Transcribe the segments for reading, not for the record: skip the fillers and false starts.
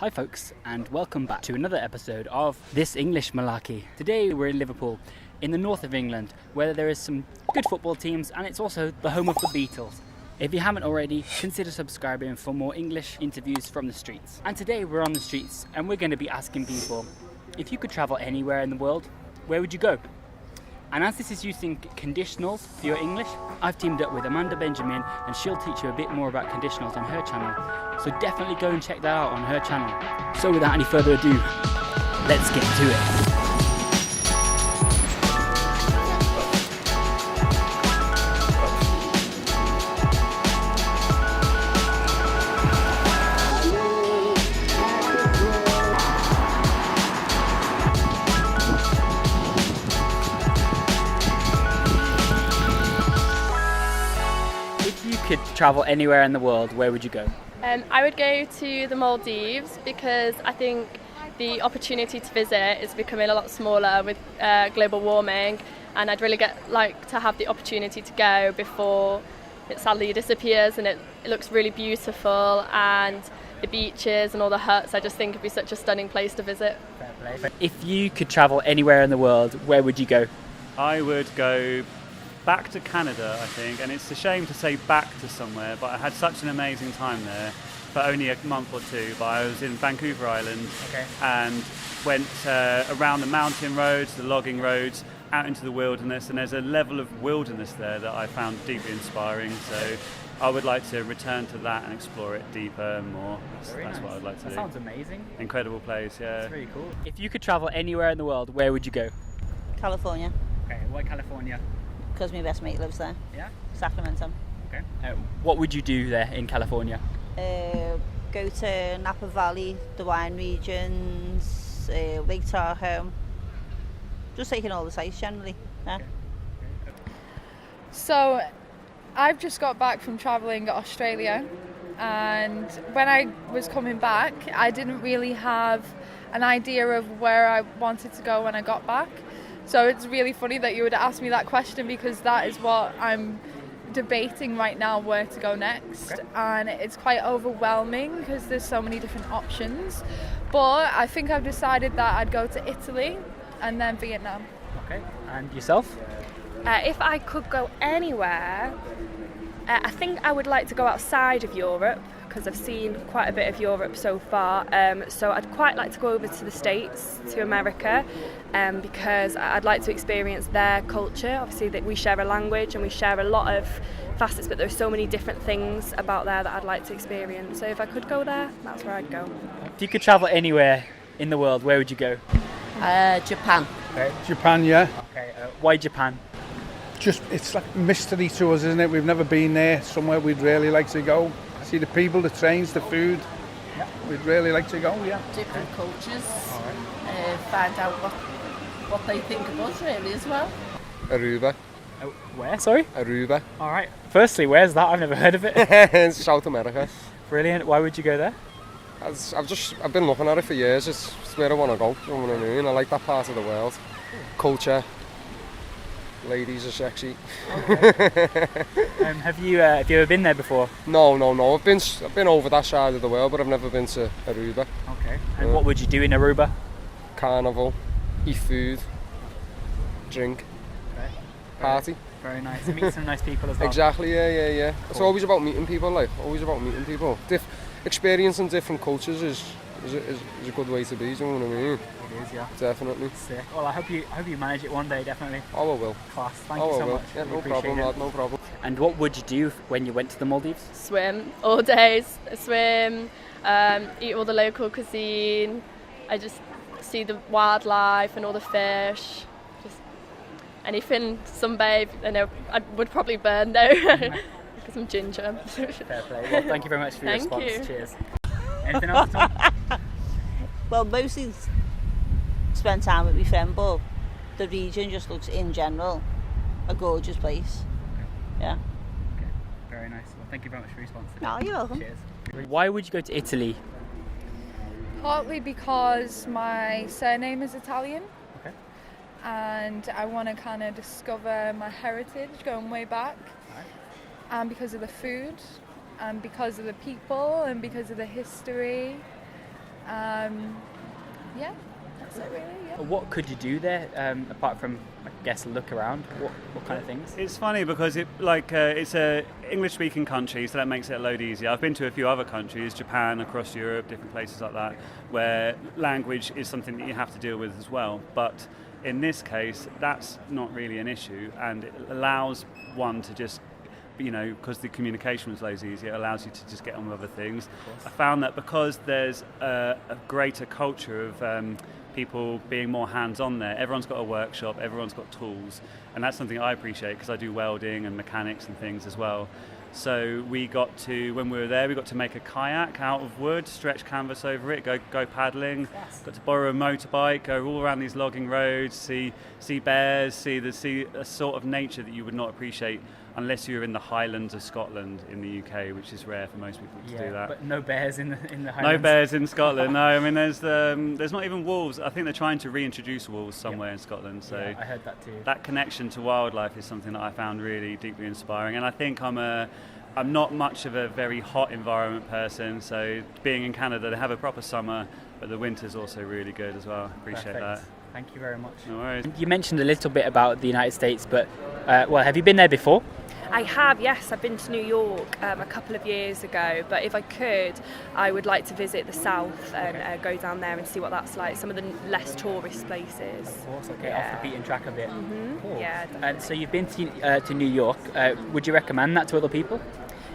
Hi folks, and welcome back to another episode of This English Malarkey. Today we're in Liverpool, in the north of England, where there is some good football teams and it's also the home of the Beatles. If you haven't already, consider subscribing for more English interviews from the streets. And today we're on the streets and we're going to be asking people, if you could travel anywhere in the world, where would you go? And as this is using conditionals for your English, I've teamed up with Amanda Benjamin and she'll teach you a bit more about conditionals on her channel. So definitely go and check that out on her channel. So without any further ado, let's get to it. If you could travel anywhere in the world, where would you go? I would go to the Maldives because I think the opportunity to visit is becoming a lot smaller with global warming, and I'd really like to have the opportunity to go before it sadly disappears, and it looks really beautiful, and the beaches and all the huts, I just think it'd be such a stunning place to visit. If you could travel anywhere in the world, where would you go? I would go back to Canada, I think, and it's a shame to say back to somewhere, but I had such an amazing time there for only a month or two. But I was in Vancouver Island and went around the mountain roads, the logging roads, out into the wilderness, and there's a level of wilderness there that I found deeply inspiring. So I would like to return to that and explore it deeper and more. That's what I'd like to do. That sounds amazing. Incredible place, yeah. That's really cool. If you could travel anywhere in the world, where would you go? California, Okay, why California? because my best mate lives there. Yeah? Sacramento. Okay. What would you do there in California? Go to Napa Valley, the wine regions, Lake Tahoe. Just taking all the sights generally. Yeah. So I've just got back from travelling to Australia, and when I was coming back I didn't really have an idea of where I wanted to go when I got back. So it's really funny that you would ask me that question, because that is what I'm debating right now, where to go next. And it's quite overwhelming because there's so many different options, but I think I've decided that I'd go to Italy and then Vietnam. Okay, and yourself? If I could go anywhere, I think I would like to go outside of Europe, because I've seen quite a bit of Europe so far. So I'd quite like to go over to the States, to America, because I'd like to experience their culture. Obviously that we share a language and we share a lot of facets, but there's so many different things about there that I'd like to experience. So if I could go there, that's where I'd go. If you could travel anywhere in the world, where would you go? Japan. Okay. Japan, yeah. Okay. Why Japan? Just, it's like mystery to us, isn't it? We've never been there. Somewhere we'd really like to go. See the people, the trains, the food. Yeah. We'd really like to go, yeah. Different cultures, find out what they think of us really as well. Aruba. Where? Sorry? Aruba. All right. Firstly, where's that? I've never heard of it. It's South America. Brilliant. Why would you go there? I've been looking at it for years. It's where I want to go. You know what I mean? I like that part of the world. Culture. Ladies are sexy. Have you ever been there before? No. I've been over that side of the world, but I've never been to Aruba. Okay. And what would you do in Aruba? Carnival, eat food, drink, party. Very nice. Meet some nice people as well. Exactly. Yeah. Cool. It's always about meeting people. Always about meeting people. Experiencing different cultures is a good way to be. Do you know what I mean? It is, yeah. Definitely. Sick. Well, I hope you manage it one day, definitely. Oh, I will. Class. Thank you so much. Yeah, Really no appreciate problem, it. lad, no problem. And what would you do when you went to the Maldives? Swim all days, eat all the local cuisine. I just see the wildlife and all the fish. Just anything, sunbathe. I know I would probably burn though, because I'm ginger. Fair play. Well, thank you very much for your Thank response. you. Cheers. Anything else, Tom? Well, mostly spend time with my friend, but the region just looks, in general, a gorgeous place. Yeah. Okay. Very nice. Well, thank you very much for your response today. No, you're welcome. Cheers. Why would you go to Italy? Partly because my surname is Italian. Okay. And I want to kind of discover my heritage going way back. Right. And because of the food, and because of the people, and because of the history, Yeah, that's it really. Yeah. What could you do there apart from, I guess, look around? What kind of things? It's funny because it's a English-speaking country, so that makes it a load easier. I've been to a few other countries, Japan, across Europe, different places like that, where language is something that you have to deal with as well. But in this case, that's not really an issue, and it allows one to just, because the communication was loads easier, it allows you to just get on with other things. I found that because there's a greater culture of people being more hands-on there, everyone's got a workshop, everyone's got tools, and that's something I appreciate because I do welding and mechanics and things as well. So when we were there, we got to make a kayak out of wood, stretch canvas over it, go paddling, got to borrow a motorbike, go all around these logging roads, see bears, see a sort of nature that you would not appreciate unless you're in the Highlands of Scotland in the UK, which is rare for most people to do that. But no bears in the Highlands. No bears in Scotland. No, I mean there's not even wolves. I think they're trying to reintroduce wolves somewhere in Scotland. So yeah, I heard that too. That connection to wildlife is something that I found really deeply inspiring, and I think I'm not much of a very hot environment person. So being in Canada, they have a proper summer, but the winter's also really good as well. Appreciate that. Thank you very much. No worries. You mentioned a little bit about the United States, but have you been there before? I have, yes. I've been to New York a couple of years ago, but if I could, I would like to visit the South and go down there and see what that's like, some of the less tourist places. Of course, okay, off the beaten track a bit. Mm-hmm. Cool. Yeah, and so you've been to New York. Would you recommend that to other people?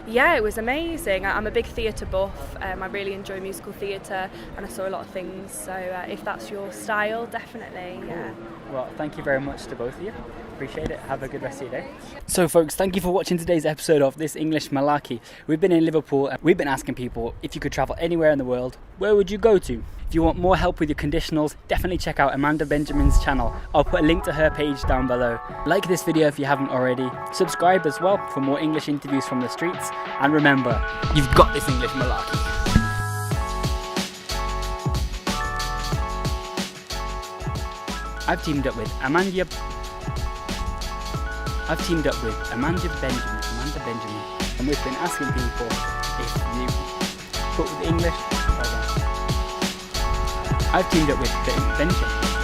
Yeah, it was amazing. I'm a big theatre buff. I really enjoy musical theatre, and I saw a lot of things. So if that's your style, definitely. Cool. Yeah. Well, thank you very much to both of you. Appreciate it. Have a good rest of your day. So folks, thank you for watching today's episode of This English Malarkey. We've been in Liverpool. We've been asking people, if you could travel anywhere in the world, where would you go to? If you want more help with your conditionals, definitely check out Amanda Benjamin's channel. I'll put a link to her page down below. Like this video if you haven't already. Subscribe as well for more English interviews from the streets. And remember, you've got this English Malarkey. I've teamed up with Amanda Benjamin, and we've been asking people if you put with English. I've teamed up with Benjamin.